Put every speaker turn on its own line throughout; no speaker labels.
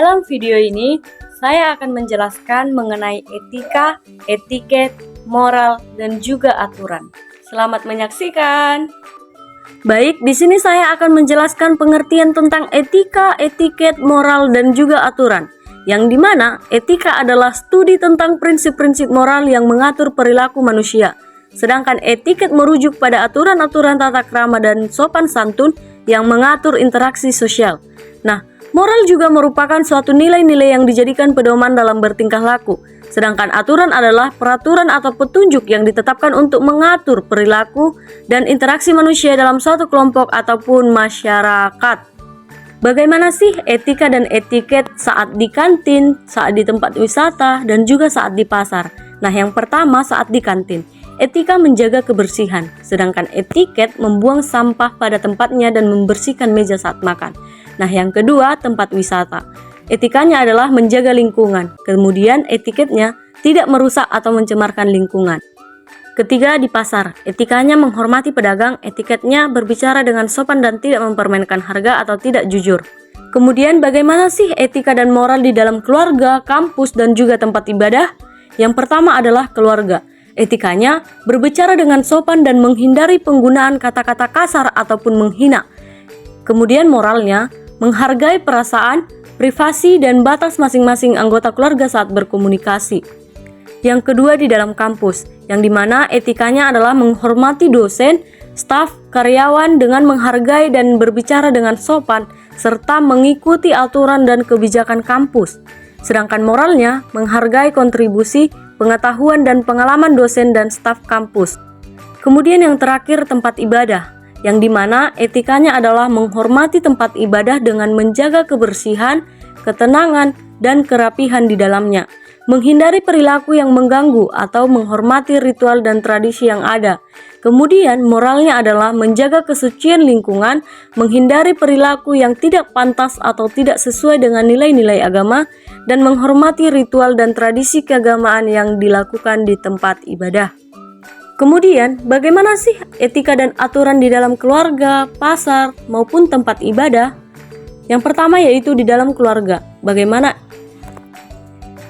Dalam video ini, saya akan menjelaskan mengenai etika, etiket, moral, dan juga aturan. Selamat menyaksikan. Baik, di sini saya akan menjelaskan pengertian tentang etika, etiket, moral, dan juga aturan. Yang dimana etika adalah studi tentang prinsip-prinsip moral yang mengatur perilaku manusia. Sedangkan etiket merujuk pada aturan-aturan tata krama dan sopan santun yang mengatur interaksi sosial. Nah, moral juga merupakan suatu nilai-nilai yang dijadikan pedoman dalam bertingkah laku. Sedangkan aturan adalah peraturan atau petunjuk yang ditetapkan untuk mengatur perilaku dan interaksi manusia dalam suatu kelompok ataupun masyarakat. Bagaimana sih etika dan etiket saat di kantin, saat di tempat wisata, dan juga saat di pasar? Nah, yang pertama saat di kantin. Etika menjaga kebersihan, sedangkan etiket membuang sampah pada tempatnya dan membersihkan meja saat makan. Nah, yang kedua tempat wisata. Etikanya adalah menjaga lingkungan, kemudian etiketnya tidak merusak atau mencemarkan lingkungan. Ketiga di pasar, etikanya menghormati pedagang, etiketnya berbicara dengan sopan dan tidak mempermainkan harga atau tidak jujur. Kemudian bagaimana sih etika dan moral di dalam keluarga, kampus, dan juga tempat ibadah? Yang pertama adalah keluarga. Etikanya berbicara dengan sopan dan menghindari penggunaan kata-kata kasar ataupun menghina. Kemudian moralnya menghargai perasaan, privasi, dan batas masing-masing anggota keluarga saat berkomunikasi. Yang kedua di dalam kampus, yang dimana etikanya adalah menghormati dosen, staf, karyawan dengan menghargai dan berbicara dengan sopan, serta mengikuti aturan dan kebijakan kampus. Sedangkan moralnya menghargai kontribusi, pengetahuan, dan pengalaman dosen dan staf kampus. Kemudian yang terakhir tempat ibadah, yang dimana etikanya adalah menghormati tempat ibadah dengan menjaga kebersihan, ketenangan, dan kerapihan di dalamnya, menghindari perilaku yang mengganggu atau menghormati ritual dan tradisi yang ada. Kemudian moralnya adalah menjaga kesucian lingkungan, menghindari perilaku yang tidak pantas atau tidak sesuai dengan nilai-nilai agama, dan menghormati ritual dan tradisi keagamaan yang dilakukan di tempat ibadah. Kemudian, bagaimana sih etika dan aturan di dalam keluarga, pasar, maupun tempat ibadah? Yang pertama yaitu di dalam keluarga.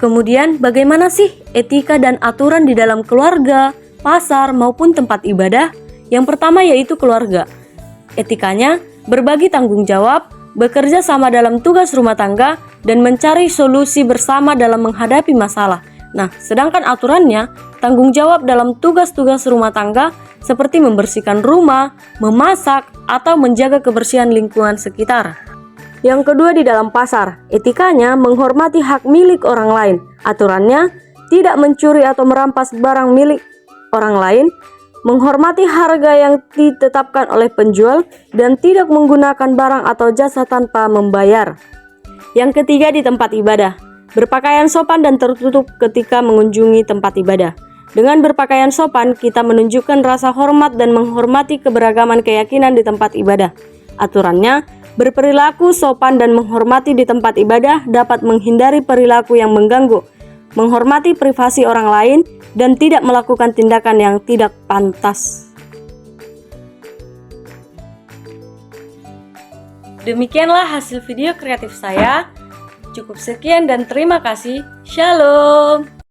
Kemudian, bagaimana sih etika dan aturan di dalam keluarga, pasar, maupun tempat ibadah? Yang pertama yaitu keluarga. Etikanya berbagi tanggung jawab, bekerja sama dalam tugas rumah tangga, dan mencari solusi bersama dalam menghadapi masalah. Nah, sedangkan aturannya, tanggung jawab dalam tugas-tugas rumah tangga seperti membersihkan rumah, memasak, atau menjaga kebersihan lingkungan sekitar. Yang kedua di dalam pasar, etikanya menghormati hak milik orang lain. Aturannya, tidak mencuri atau merampas barang milik orang lain, menghormati harga yang ditetapkan oleh penjual, dan tidak menggunakan barang atau jasa tanpa membayar. Yang ketiga di tempat ibadah, berpakaian sopan dan tertutup ketika mengunjungi tempat ibadah. Dengan berpakaian sopan, kita menunjukkan rasa hormat dan menghormati keberagaman keyakinan di tempat ibadah. Aturannya, berperilaku sopan dan menghormati di tempat ibadah dapat menghindari perilaku yang mengganggu, menghormati privasi orang lain, dan tidak melakukan tindakan yang tidak pantas. Demikianlah hasil video kreatif saya. Cukup sekian dan terima kasih. Shalom.